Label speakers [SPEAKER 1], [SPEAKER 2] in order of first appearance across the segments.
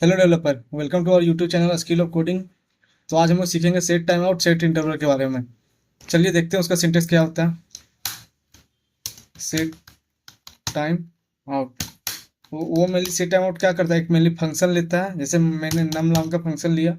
[SPEAKER 1] Hello developer, welcome to our YouTube channel skill of coding. तो आज हम लोग सीखेंगे set time out set interval के बारे में। चलिए देखते हैं उसका सिंटेक्स क्या होता है। सेट टाइम आउट, वो मेनली सेट टाइम आउट क्या करता है, एक मेनली फंक्शन लेता है। जैसे मैंने नम नाम का फंक्शन लिया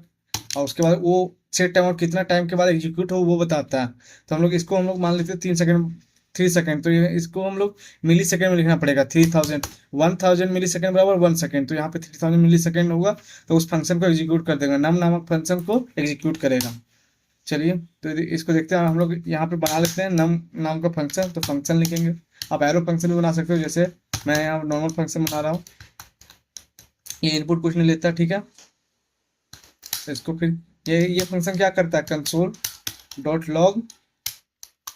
[SPEAKER 1] और उसके बाद वो सेट टाइम आउट कितना टाइम के बाद एग्जीक्यूट हो वो बताता है। तो हम लोग मान लेते हैं 3 सेकंड, 3 सेकंड। तो ये इसको हम लोग मिली सेकंड में लिखना पड़ेगा। 3000, 1000 मिली सेकंड बराबर 1 सेकंड। तो यहाँ पे 3000 मिली सेकंड होगा। तो उस फंक्शन को एग्जीक्यूट कर देगा, नम नामक फंक्शन को एग्जीक्यूट करेगा। चलिए तो इसको देखते हैं। हम लोग यहाँ पे बना लेते हैं नम नाम का फंक्शन। तो फंक्शन लिखेंगे। आप एरो फंक्शन भी बना सकते हो, जैसे मैं यहाँ नॉर्मल फंक्शन बना रहा हूँ। ये इनपुट कुछ नहीं लेता, ठीक है। तो इसको फिर ये फंक्शन क्या करता है, कंसोल डॉट लॉग।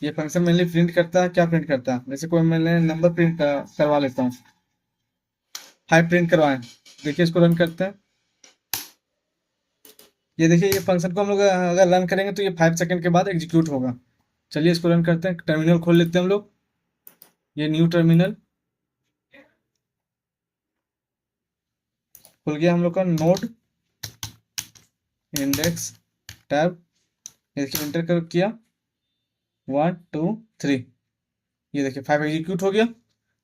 [SPEAKER 1] ये फंक्शन मेनली प्रिंट करता है, क्या प्रिंट करता है, जैसे कोई मैंने नंबर प्रिंट करवा लेता हूँ, 5 प्रिंट करवाएं। देखिए इसको रन करते हैं। ये देखिए ये फंक्शन को हम लोग अगर रन करेंगे तो ये 5 सेकंड के बाद एग्जीक्यूट होगा। चलिए इसको रन करते हैं। टर्मिनल खोल लेते हैं हम लोग। ये न्यू टर्मिनल खुल गया हम लोग का। नोड इंडेक्स टैब, ये देखिए इंटर कर किया, 1 2 3। ये देखिए 5 एग्जीक्यूट हो गया।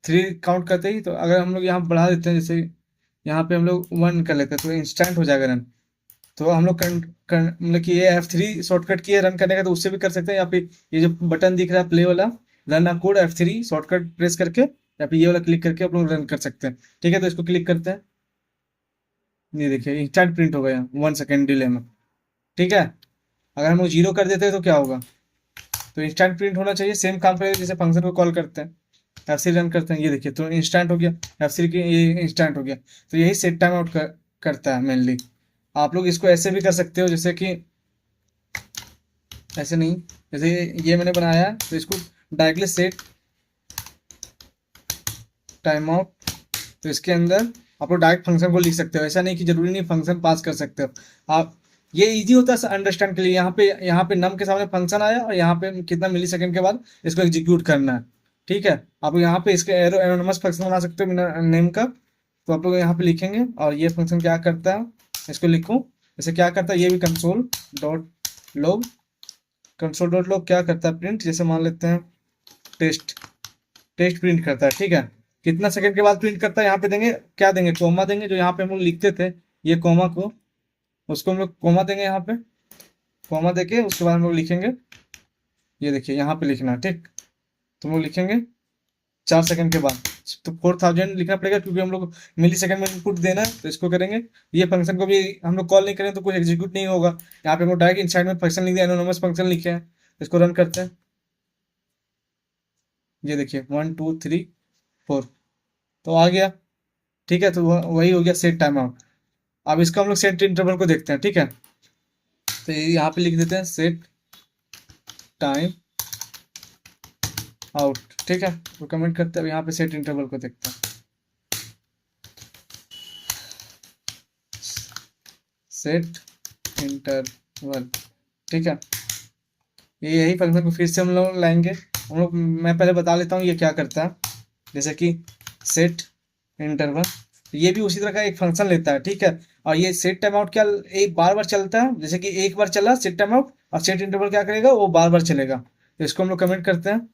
[SPEAKER 1] 3 काउंट करते ही, तो अगर हम लोग यहाँ बढ़ा देते हैं, जैसे यहाँ पे हम लोग 1 कर लेते हैं तो इंस्टेंट हो जाएगा रन। तो हम लोग मतलब कि ये F3 शॉर्टकट की है रन करने का, तो उससे भी कर सकते हैं। या फिर ये जो बटन दिख रहा है प्ले वाला, run a code, F3 shortcut press करके या फिर ये वाला क्लिक करके आप लोग रन कर सकते हैं। ठीक है, तो इसको क्लिक करते हैं। ये देखिए इंस्टेंट प्रिंट हो गया 1 सेकेंड डिले में। ठीक है, अगर हम लोग 0 कर देते हैं तो क्या होगा, तो इंस्टेंट प्रिंट होना चाहिए। सेम काम करेगा जैसे फंक्शन को कॉल करते हैं, F3 रन करते हैं। ये देखिए तो इंस्टेंट हो गया, F3 की ये इंस्टेंट हो गया। तो यही सेट टाइम आउट करता है मेनली। आप लोग इसको ऐसे भी कर सकते हो, जैसे कि ऐसे नहीं, जैसे ये मैंने बनाया है तो इसको डायरेक्टली सेट टाइम आउट। तो इसके अंदर आप लोग डायरेक्ट फंक्शन को लिख सकते हो। ऐसा नहीं कि जरूरी नहीं फंक्शन पास कर सकते हो आप। ये इजी होता है अंडरस्टैंड के लिए। यहाँ पे नम के सामने फंक्शन आया और यहाँ पे कितना मिली सेकंड के बाद इसको एग्जीक्यूट करना है। ठीक है, आप यहाँ पे इसके एनोनिमस फंक्शन बना सकते हो बिना नेम का। तो आप लोग यहाँ पे लिखेंगे और ये फंक्शन क्या करता है, इसको लिखूँ। जैसे क्या करता है, ये भी कंसोल डॉट लॉग क्या करता है, प्रिंट। जैसे मान लेते हैं टेस्ट, टेस्ट प्रिंट करता है। ठीक है, कितना सेकंड के बाद प्रिंट करता है, यहाँ पे देंगे, क्या देंगे, कोमा देंगे। जो यहाँ पे हम लोग लिखते थे ये कोमा को, उसको हम लोग कोमा देंगे। यहाँ पे कोमा देके उसके बाद हम लोग लिखेंगे, ये देखिए यहाँ पे लिखना है। ठीक, तो हम लोग लिखेंगे 4 सेकंड के बाद। तो 4000 लिखना पड़ेगा क्योंकि हम लोग मिली सेकंड में इनपुट देना है। तो इसको करेंगे। ये फंक्शन को भी हम लोग कॉल नहीं करें तो कुछ एग्जीक्यूट नहीं होगा। यहाँ पे हम लोग डायरेक्ट इनसाइड में फंक्शन लिख दिया, एनोनिमस फंक्शन लिखे हैं। इसको रन करते हैं। ये देखिए 1 2 3 4 तो आ गया। ठीक है, तो वही हो गया सेट टाइम आउट। अब इसको हम लोग सेट इंटरवल को देखते हैं। ठीक है, तो यहाँ पे लिख देते हैं सेट टाइम आउट। ठीक है, तो कमेंट करते हैं। अब यहाँ पे सेट इंटरवल को देखते हैं। सेट इंटरवल, ठीक है। ये यही फंक्शन को फिर से हम लोग लाएंगे। मैं पहले बता लेता हूँ ये क्या करता है। जैसे कि सेट इंटरवल, ये भी उसी तरह का एक फंक्शन लेता है। ठीक है, और ये सेट टाइम आउट क्या एक बार बार चलता है। जैसे कि एक बार चला सेट टाइम आउट, और सेट इंटरवल क्या करेगा, वो बार बार चलेगा। तो इसको हम लोग कमेंट करते हैं।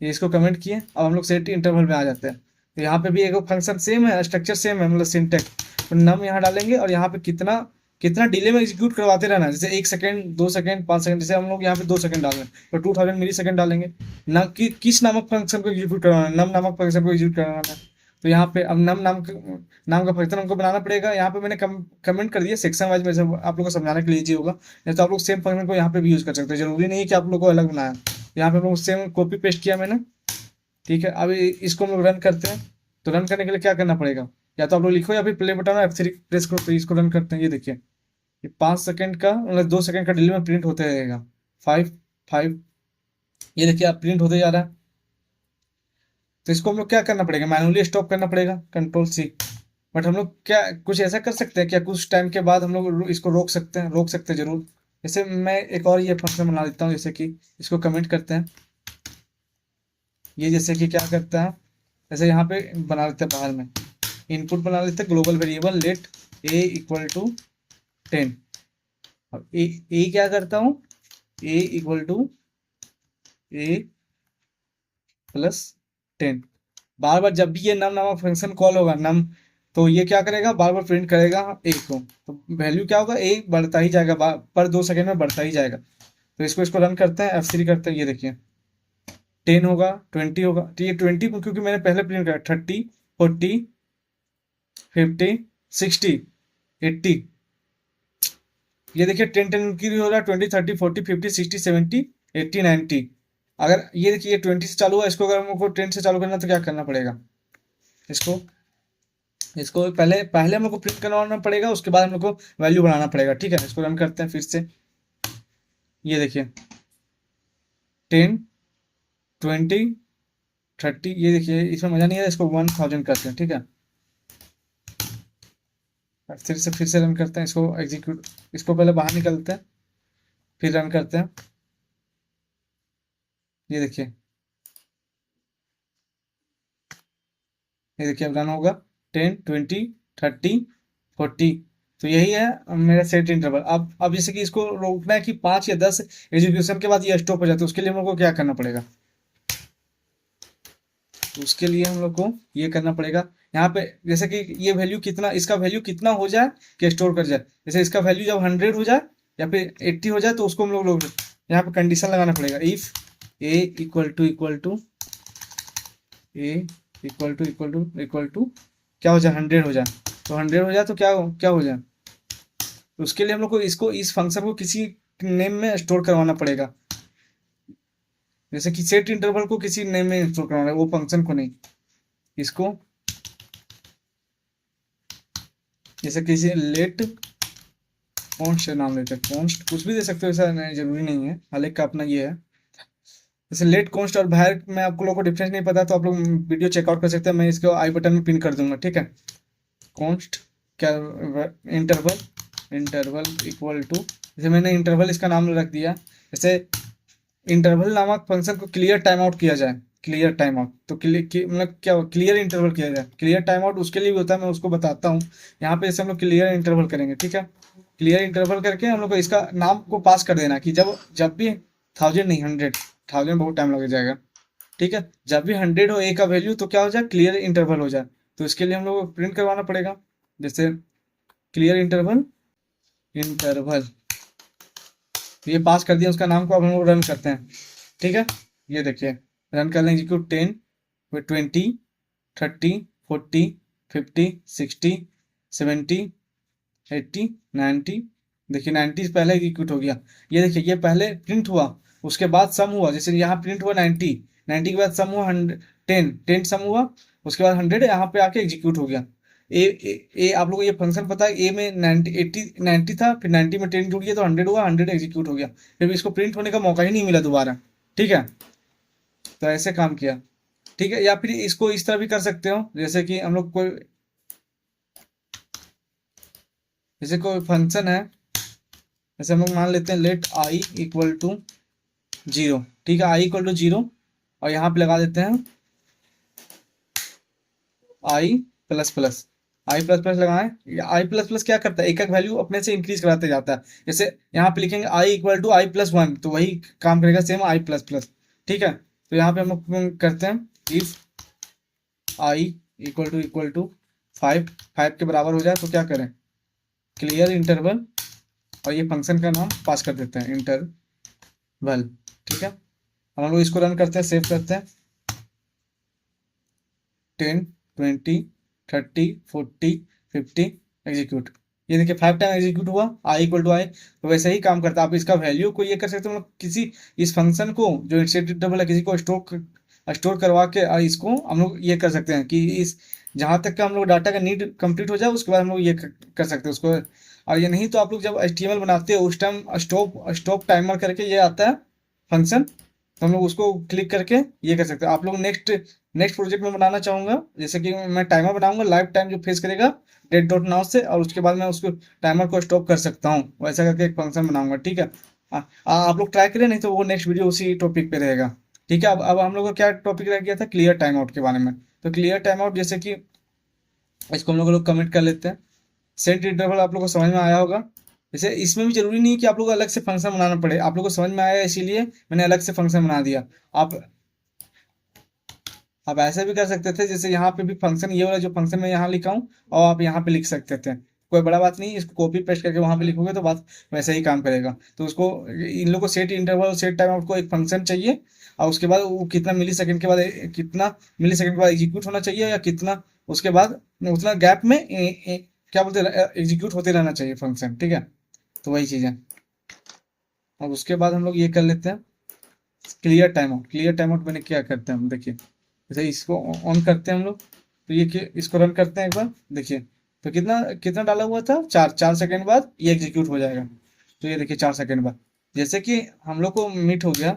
[SPEAKER 1] ये इसको कमेंट किए, अब हम लोग सेट इंटरवल में आ जाते हैं। तो यहाँ पे भी एक फंक्शन सेम है, स्ट्रक्चर सेम है, मतलब सिंटेक्स। तो नम यहाँ डालेंगे और यहाँ पे कितना कितना डिले में एग्जीक्यूट करवाते रहना। जैसे 1 सेकंड, 2 सेकंड, 5 सेकंड। जैसे हम लोग यहाँ पे 2 सेकंड डाल रहे हैं तो 2000 मिली सेकंड डालेंगे। ना कि किस नामक फंक्शन को एग्जीक्यूट करवाना है, नम नामक फंक्शन को एग्जीक्यूट करवाना है। तो यहाँ पे अब नाम का फंक्शन हमको बनाना पड़ेगा। यहाँ पे मैंने कमेंट कर दिया सेक्शन वाइज में, आप लोगों को समझाने के लिए ईजी होगा। नहीं तो आप लोग सेम फंक्शन को यहाँ पे भी यूज कर सकते हैं, जरूरी नहीं है कि आप लोग को अलग बनाया। यहाँ पे हम लोग सेम कॉपी पेस्ट किया मैंने। ठीक है, अभी इसको हम लोग रन करते हैं। तो रन करने के लिए क्या करना पड़ेगा, या तो आप लोग लिखो या फिर प्ले बटन F3 प्रेस करो। तो इसको रन करते हैं। ये देखिए ये 5 सेकंड का, मतलब 2 सेकंड का डिले में प्रिंट होते रहेगा। 5 5, ये देखिए अब प्रिंट होते जा रहा है। तो इसको हम लोग क्या करना पड़ेगा, मैनुअली स्टॉप करना पड़ेगा, कंट्रोल C। बट हम लोग क्या कुछ ऐसा कर सकते हैं क्या, कुछ टाइम के बाद हम लोग इसको रोक सकते हैं जरूर। जैसे मैं एक और ये फंक्शन बना देता हूँ, जैसे कि इसको कमेंट करते हैं। ये जैसे कि क्या करता है, जैसे यहाँ पे बना लेते हैं बाहर में। इनपुट बना लेते हैं global variable let a equal to 10। अब ए क्या करता हूँ, a equal to a plus 10। बार बार जब भी ये नम नामक फंक्शन कॉल होगा नम, तो ये क्या करेगा, बार बार प्रिंट करेगा ए को, तो वैल्यू क्या होगा, ए बढ़ता ही जाएगा, पर 2 सेकेंड में बढ़ता ही जाएगा। तो इसको रन करते हैं, F3 करते हैं, ये देखिए 10 होगा, 20 होगा, तो ये 20 क्योंकि मैंने पहले प्रिंट किया, 30, 40, 50, 60, 80, ये देखिए 10 10 इंक्रीज हो रहा है, 20, 30, 40, 50, 60, 70, 80, 90। अगर ये देखिए ये 20 से चालू हुआ, इसको अगर हमको 10 से चालू करना तो क्या करना पड़ेगा, इसको इसको पहले पहले हम लोग को प्रिंट करवाना पड़ेगा, उसके बाद हम लोग को वैल्यू बनाना पड़ेगा। ठीक है, इसको रन करते हैं फिर से, ये देखिए 10, 20, 30, ये देखिए इसमें मजा नहीं है, इसको 1000 करते हैं। ठीक है, फिर से रन करते हैं, इसको एग्जीक्यूट, इसको पहले बाहर निकलते हैं फिर रन करते हैं, ये देखिए अब रन होगा 10, 20, 30, 40। तो यही है मेरा सेट इंटरवल। अब जैसे कि इसको रोकना है कि 5 या 10 एग्जीक्यूशन के बाद ये स्टॉप हो जाता है, उसके लिए हम लोग को क्या करना पड़ेगा, तो उसके लिए हम लोग को ये करना पड़ेगा, यहाँ पे जैसे कि ये वैल्यू कितना, इसका वैल्यू कितना हो जाए कि स्टोर कर जाए, जैसे इसका वैल्यू जब 100 हो जाए या फिर 80 हो जाए, तो उसको हम लोग यहाँ पे कंडीशन लगाना पड़ेगा, इफ ए इक्वल टू क्या हो जाए, 100 हो जाए, तो 100 हो जाए तो क्या हो जाए, तो उसके लिए हम लोग को इसको इस फंक्शन को किसी नेम में स्टोर करवाना पड़ेगा, जैसे कि सेट इंटरवल को किसी नेम में स्टोर करवाना है, वो फंक्शन को नहीं, इसको जैसे किसी लेट कॉन्स्ट नाम लेते हैं, कॉन्स्ट कुछ भी दे सकते हो, ऐसा जरूरी नहीं है, हर एक का अपना ये है। जैसे लेट कॉन्स्ट और वायर में आप लोगों को डिफरेंस नहीं पता तो आप लोग वीडियो चेकआउट कर सकते हैं, मैं इसको आई बटन में पिन कर दूंगा। ठीक है, कॉन्स्ट क्या, इंटरवल इक्वल टू, जैसे मैंने इंटरवल इसका नाम रख दिया, जैसे इंटरवल नामक फंक्शन को क्लियर टाइम आउट किया जाए, क्लियर टाइम आउट तो मतलब क्या क्लियर इंटरवल किया जाए, क्लियर टाइम आउट उसके लिए भी होता है, मैं उसको बताता हूँ। यहाँ पे जैसे हम लोग क्लियर इंटरवल करेंगे, ठीक है, क्लियर इंटरवल करके हम लोग को इसका नाम को पास कर देना कि जब भी 1000 नहीं 100, 1000 बहुत टाइम लग जाएगा। ठीक है, जब भी 100 हो ए का वैल्यू तो क्या हो जाए, क्लियर इंटरवल हो जाए, तो इसके लिए हम लोग को प्रिंट करवाना पड़ेगा, जैसे क्लियर इंटरवल ये पास कर दिया उसका नाम को, अब हम लोग रन करते हैं। ठीक है, ये देखिए रन कर लें, एग्जीक्यूट 10, 20, 30, 40, 50, 60, 70, 80, 90, देखिए 90 से पहले एग्जीक्यूट हो गया। ये देखिए ये पहले प्रिंट हुआ, उसके बाद सम हुआ, जैसे यहाँ प्रिंट हुआ 90, 90 के बाद सम हुआ 10, 10 सम हुआ, उसके बाद 100 यहाँ पे आके एग्जीक्यूट हो गया। ए आप लोगों को ये फंक्शन पता है, ए में 90 80 90 था, फिर 90 में 10 जुड़ गया तो 100 हुआ, 100 एग्जीक्यूट हो गया, फिर इसको प्रिंट होने का मौका ही नहीं मिला दोबारा। ठीक है, तो ऐसे काम किया। ठीक है, या फिर इसको इस तरह भी कर सकते हो, जैसे कि हम लोग कोई जैसे कोई फंक्शन है, जैसे हम लोग मान लेते हैं लेट आई इक्वल टू 0। ठीक है, आई इक्वल टू 0 और यहाँ पे लगा देते हैं आई प्लस प्लस, आई प्लस प्लस लगाएं। आई प्लस प्लस क्या करता है, एक एक वैल्यू अपने से इंक्रीज कराते जाता है, जैसे यहाँ पे लिखेंगे I equal to I plus 1 तो वही काम करेगा सेम आई प्लस प्लस। ठीक है, तो यहाँ पे हम लोग करते हैं इफ आई इक्वल टू 5 के बराबर हो जाए तो क्या करें, क्लियर इंटरवल और ये फंक्शन का नाम पास कर देते हैं इंटरवल। ठीक है, हम लोग इसको रन करते हैं, सेव करते हैं, 10, 20, 30, 40, 50 एग्जीक्यूट, ये देखिए 5 टाइम एग्जीक्यूट हुआ, आई इक्वल टू आई, तो वैसे ही काम करता है। आप इसका वैल्यू को ये कर सकते हो, मतलब किसी इस फंक्शन को जो इंस्टेटेबल है किसी को स्टोर करवा के इसको हम लोग ये कर सकते हैं कि इस जहाँ तक का हम लोग डाटा का नीड कंप्लीट हो जाए उसके बाद हम लोग ये कर सकते हैं उसको। और ये नहीं तो आप लोग जब HTML बनाते हो उस टाइम स्टॉप टाइमर करके ये आता है फंक्शन, तो हम लोग उसको क्लिक करके ये कर सकते हैं। आप लोग नेक्स्ट प्रोजेक्ट में बनाना चाहूँगा, जैसे कि मैं टाइमर बनाऊंगा लाइव टाइम जो फेस करेगा डेट डॉट नाउ से, और उसके बाद मैं उसको टाइमर को स्टॉप कर सकता हूँ, वैसा करके एक फंक्शन बनाऊंगा। ठीक है, आप लोग ट्राई करें, नहीं तो वो नेक्स्ट वीडियो उसी टॉपिक पे रहेगा। ठीक है, अब हम लोग का क्या टॉपिक रह गया था, क्लियर टाइम आउट के बारे में। तो क्लियर टाइम आउट जैसे कि इसको हम लोग कमेंट कर लेते हैं। सेट इंटरवल आप लोग को समझ में आया होगा। जैसे इसमें भी जरूरी नहीं है कि आप लोग को अलग से फंक्शन बनाना पड़े, आप लोग को समझ में आया इसीलिए मैंने अलग से फंक्शन बना दिया। आप ऐसा भी कर सकते थे, जैसे यहाँ पे भी फंक्शन, ये वाला जो फंक्शन मैं यहाँ लिखा हूँ और आप यहाँ पे लिख सकते थे, कोई बड़ा बात नहीं। इसको कॉपी पेस्ट करके वहां पे लिखोगे तो बात वैसे ही काम करेगा। तो उसको, इन लोगों को set interval set time out को एक फंक्शन चाहिए, और उसके बाद वो कितना मिली सेकंड के बाद, कितना मिली सेकंड के बाद एग्जीक्यूट होना चाहिए, या कितना उसके बाद उतना गैप में क्या बोलते हैं, एग्जीक्यूट होते रहना चाहिए फंक्शन, ठीक है। तो वही चीज़ है। अब उसके बाद हम लोग ये कर लेते हैं clear time out. Clear time out मैंने क्या करते हैं हम देखिए, जैसे इसको ऑन करते हैं हम लोग, तो ये इसको रन करते हैं एक बार, देखिए। तो कितना कितना डाला हुआ था, 4 सेकंड बाद ये एग्जीक्यूट हो जाएगा। तो ये देखिए 4 सेकंड बाद, जैसे कि हम लोग को मीट हो गया।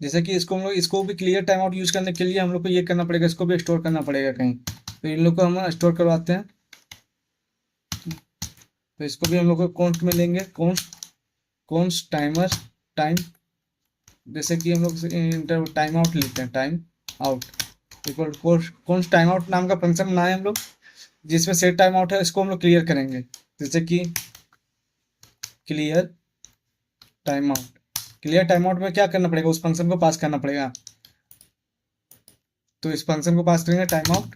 [SPEAKER 1] जैसे कि इसको हम लोग, इसको भी क्लियर टाइम आउट यूज करने के लिए हम लोग को ये करना पड़ेगा, इसको भी स्टोर करना पड़ेगा कहीं। तो इन लोग को हम स्टोर करवाते हैं। तो इसको भी हम लोग को कॉन्स्ट में लेंगे, कॉन्स्ट टाइमर टाइम। जैसे कि हम लोग टाइम आउट लेते हैं, time out equal const time out नाम का फंक्शन बनाए हम लोग, जिसमें सेट टाइम आउट है, इसको हम लोग क्लियर करेंगे। जैसे कि clear time out, clear time out में क्या करना पड़ेगा, उस फंक्शन को पास करना पड़ेगा। तो इस फंक्शन को पास करेंगे टाइम आउट।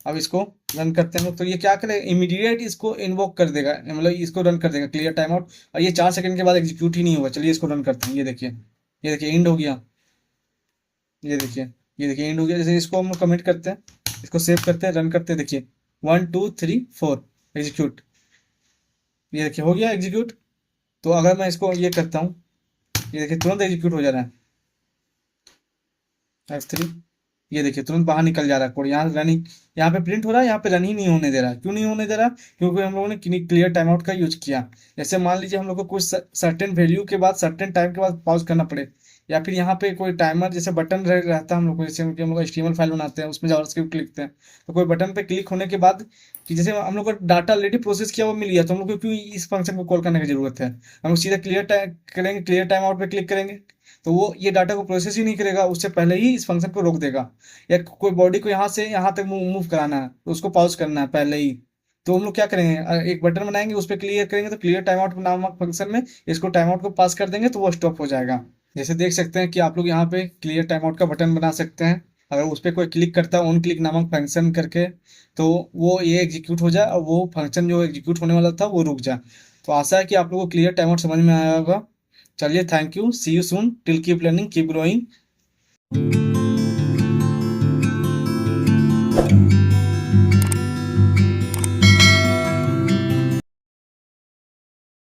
[SPEAKER 1] अब इसको रन करते हैं, तो ये क्या करेगा, इमीडिएट इसको इन्वोक कर देगा, मतलब इसको रन कर देगा क्लियर टाइम आउट, और ये 4 सेकंड के बाद एग्जीक्यूट ही नहीं होगा। चलिए इसको रन करते हैं, ये देखिए एंड हो गया। ये देखिए एंड हो गया। जैसे इसको हम कमिट करते हैं, इसको सेव करते हैं, रन करते हैं, देखिए 1 2 3 4 एग्जीक्यूट। ये देखिए हो गया एग्जीक्यूट। तो अगर मैं इसको ये करता हूँ, ये देखिए तुरंत एग्जीक्यूट हो जा रहा है, F3। ये देखिए तुरंत बाहर निकल जा रहा है कोड, यहाँ रनिंग, यहाँ पे प्रिंट हो रहा है, यहाँ पे रन ही नहीं होने दे रहा है। क्यों नहीं होने दे रहा? क्योंकि हम लोगों ने क्लियर टाइम आउट का यूज किया। जैसे मान लीजिए हम लोग को कुछ सर्टेन वैल्यू के बाद, सर्टेन टाइम के बाद पॉज करना पड़े, या फिर यहाँ पे कोई टाइमर जैसे बटन रहता है हम लोग को, जैसे हम लोग HTML फाइल बनाते हैं, उसमें जावास्क्रिप्ट लिखते हैं, तो कोई बटन पे क्लिक होने के बाद, कि जैसे हम लोग को डाटा ऑलरेडी प्रोसेस किया हुआ मिल गया, तो हम लोग को क्यों इस फंक्शन को कॉल करने की जरूरत है? हम लोग सीधा क्लियर टाइम करेंगे, क्लियर टाइम आउट पे क्लिक करेंगे, तो वो ये डाटा को प्रोसेस ही नहीं करेगा, उससे पहले ही इस फंक्शन को रोक देगा। या कोई बॉडी को यहाँ से यहाँ तक मूव कराना है, तो उसको पॉज करना है पहले ही, तो हम लोग क्या करेंगे, एक बटन बनाएंगे, उस पर क्लियर करेंगे, तो क्लियर टाइम आउट नामक फंक्शन में इसको टाइम आउट को पास कर देंगे, तो वो स्टॉप हो जाएगा। जैसे देख सकते हैं कि आप लोग यहाँ पे क्लियर टाइम आउट का बटन बना सकते हैं। अगर उस पर कोई क्लिक करता है ऑन क्लिक नामक फंक्शन करके, तो वो ये एग्जीक्यूट हो जाए, और वो फंक्शन जो एग्जीक्यूट होने वाला था वो रुक जाए। तो आशा है कि आप लोगों को क्लियर टाइम आउट समझ में आया होगा। चलिए, thank you, see you soon, till keep learning keep growing.